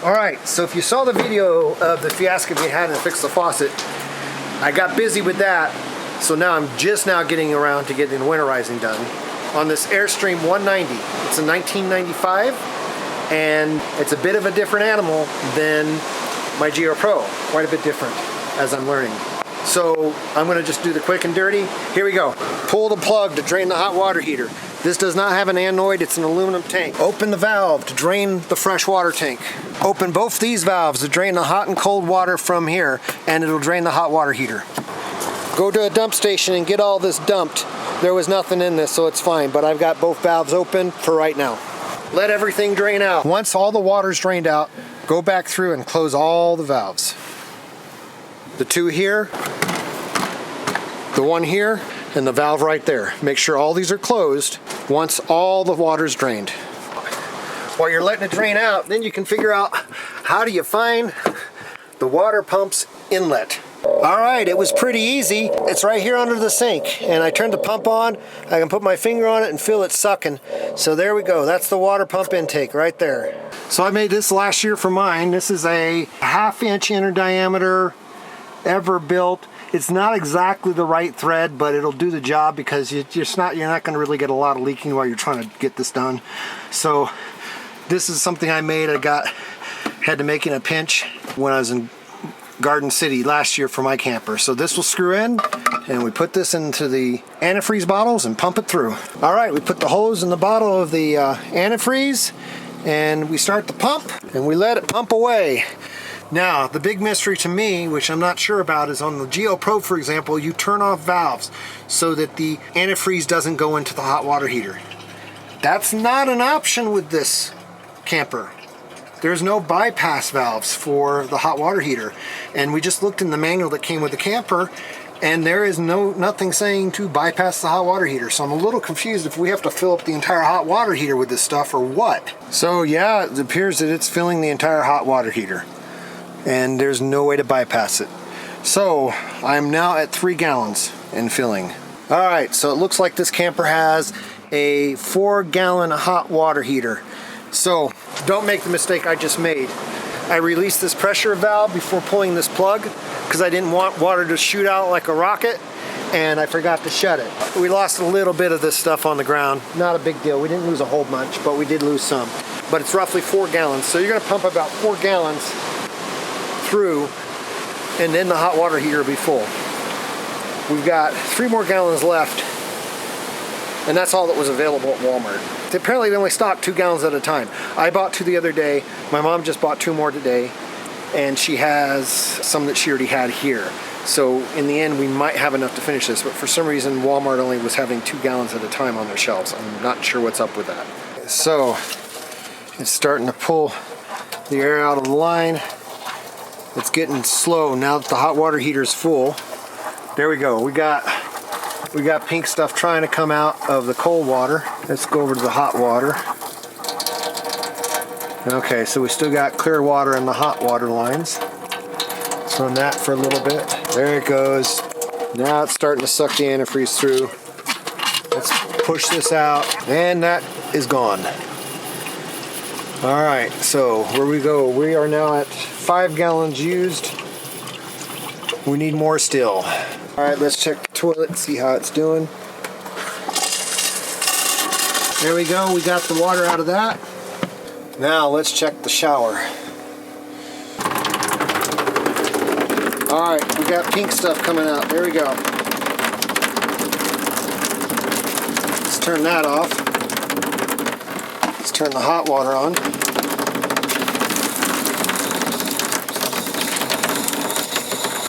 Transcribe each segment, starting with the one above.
Alright, so if you saw the video of the fiasco we had to fix the faucet, I got busy with that, so now I'm just now getting around to getting the winterizing done on this Airstream 190. It's a 1995, and it's a bit of a different animal than my GeoPro. Quite a bit different, as I'm learning. So I'm going to just do the quick and dirty. Here we go. Pull the plug to drain the hot water heater. This does not have an anoid, it's an aluminum tank. Open the valve to drain the fresh water tank. Open both these valves to drain the hot and cold water from here, and it'll drain the hot water heater. Go to a dump station and get all this dumped. There was nothing in this, so it's fine, but I've got both valves open for right now. Let everything drain out. Once all the water's drained out, go back through and close all the valves. The two here, the one here, and the valve right there. Make sure all these are closed once all the water's drained. While you're letting it drain out, then you can figure out how do you find the water pump's inlet. Alright, it was pretty easy. It's right here under the sink, and I turned the pump on. I can put my finger on it and feel it sucking. So there we go. That's the water pump intake right there. So I made this last year for mine. This is a 1/2 inch inner diameter, ever built. It's not exactly the right thread, but it'll do the job because you're not going to really get a lot of leaking while you're trying to get this done. So this is something I made. Had to make in a pinch when I was in Garden City last year for my camper. So this will screw in, and we put this into the antifreeze bottles and pump it through. All right, we put the hose in the bottle of the antifreeze, and we start the pump, and we let it pump away. Now, the big mystery to me, which I'm not sure about, is on the GeoPro, for example, you turn off valves so that the antifreeze doesn't go into the hot water heater. That's not an option with this camper. There's no bypass valves for the hot water heater. And we just looked in the manual that came with the camper, and there is nothing saying to bypass the hot water heater. So I'm a little confused if we have to fill up the entire hot water heater with this stuff or what. So yeah, it appears that it's filling the entire hot water heater, and there's no way to bypass it. So I'm now at 3 gallons and filling. All right, so it looks like this camper has a 4-gallon hot water heater. So don't make the mistake I just made. I released this pressure valve before pulling this plug because I didn't want water to shoot out like a rocket, and I forgot to shut it. We lost a little bit of this stuff on the ground. Not a big deal. We didn't lose a whole bunch, but we did lose some. But it's roughly 4 gallons. So you're going to pump about 4 gallons through, and then the hot water heater will be full. We've got 3 more gallons left, and that's all that was available at Walmart. Apparently they only stock 2 gallons at a time. I bought 2 the other day. My mom just bought 2 more today, and she has some that she already had here. So in the end we might have enough to finish this, but for some reason Walmart only was having 2 gallons at a time on their shelves. I'm not sure what's up with that. So it's starting to pull the air out of the line. It's getting slow now that the hot water heater is full. There we go. We got pink stuff trying to come out of the cold water. Let's go over to the hot water. Okay, so we still got clear water in the hot water lines. Let's run that for a little bit. There it goes. Now it's starting to suck the antifreeze through. Let's push this out, and that is gone. All right, so where we go? We are now at 5 gallons used. We need more still. All right, let's check the toilet and see how it's doing. There we go, we got the water out of that. Now let's check the shower. All right, we got pink stuff coming out. There we go. Let's turn that off. Let's turn the hot water on.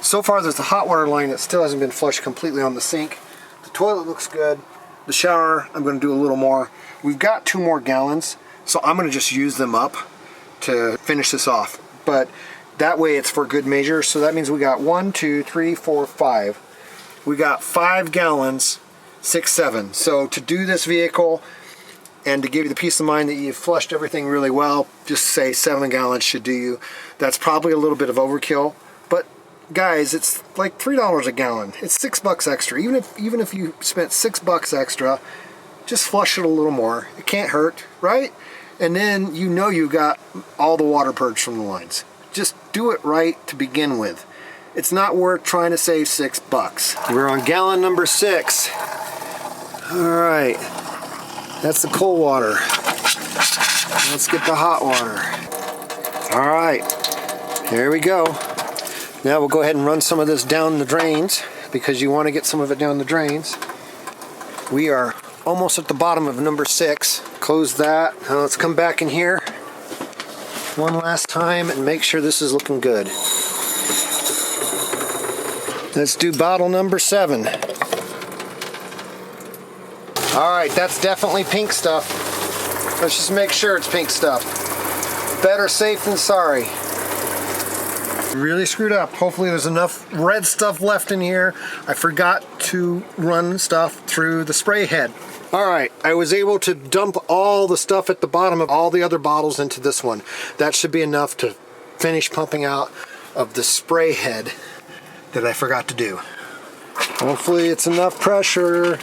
So far there's a hot water line that still hasn't been flushed completely on the sink. The toilet looks good. The shower, I'm going to do a little more. We've got 2 more gallons, so I'm going to just use them up to finish this off. But that way it's for good measure, so that means we got 1, 2, 3, 4, 5. We got 5 gallons, 6, 7. So to do this vehicle and to give you the peace of mind that you've flushed everything really well, just say 7 gallons should do you. That's probably a little bit of overkill, but guys, it's like $3 a gallon. It's $6 extra. Even if you spent $6 extra, just flush it a little more. It can't hurt, right? and then you know you got all the water purged from the lines. Just do it right to begin with. It's not worth trying to save $6. We're on gallon number 6. All right, that's the cold water. Let's get the hot water. All right, here we go. Now we'll go ahead and run some of this down the drains because you want to get some of it down the drains. We are almost at the bottom of number 6. Close that. Now let's come back in here one last time and make sure this is looking good. Let's do bottle number 7. Alright, that's definitely pink stuff. Let's just make sure it's pink stuff. Better safe than sorry. Really screwed up. Hopefully there's enough red stuff left in here. I forgot to run stuff through the spray head. Alright, I was able to dump all the stuff at the bottom of all the other bottles into this one. That should be enough to finish pumping out of the spray head that I forgot to do. Hopefully it's enough pressure.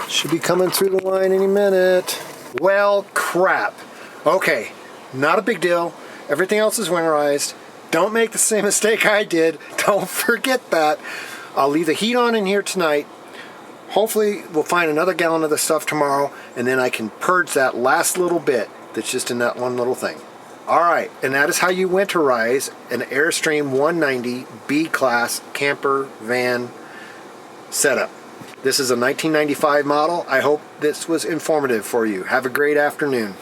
Should be coming through the line any minute. Well, crap. Okay, not a big deal. Everything else is winterized. Don't make the same mistake I did. Don't forget that. I'll leave the heat on in here tonight. Hopefully we'll find another gallon of the stuff tomorrow, and then I can purge that last little bit that's just in that one little thing. Alright, and that is how you winterize an Airstream 190 B-Class camper van setup. This is a 1995 model. I hope this was informative for you. Have a great afternoon.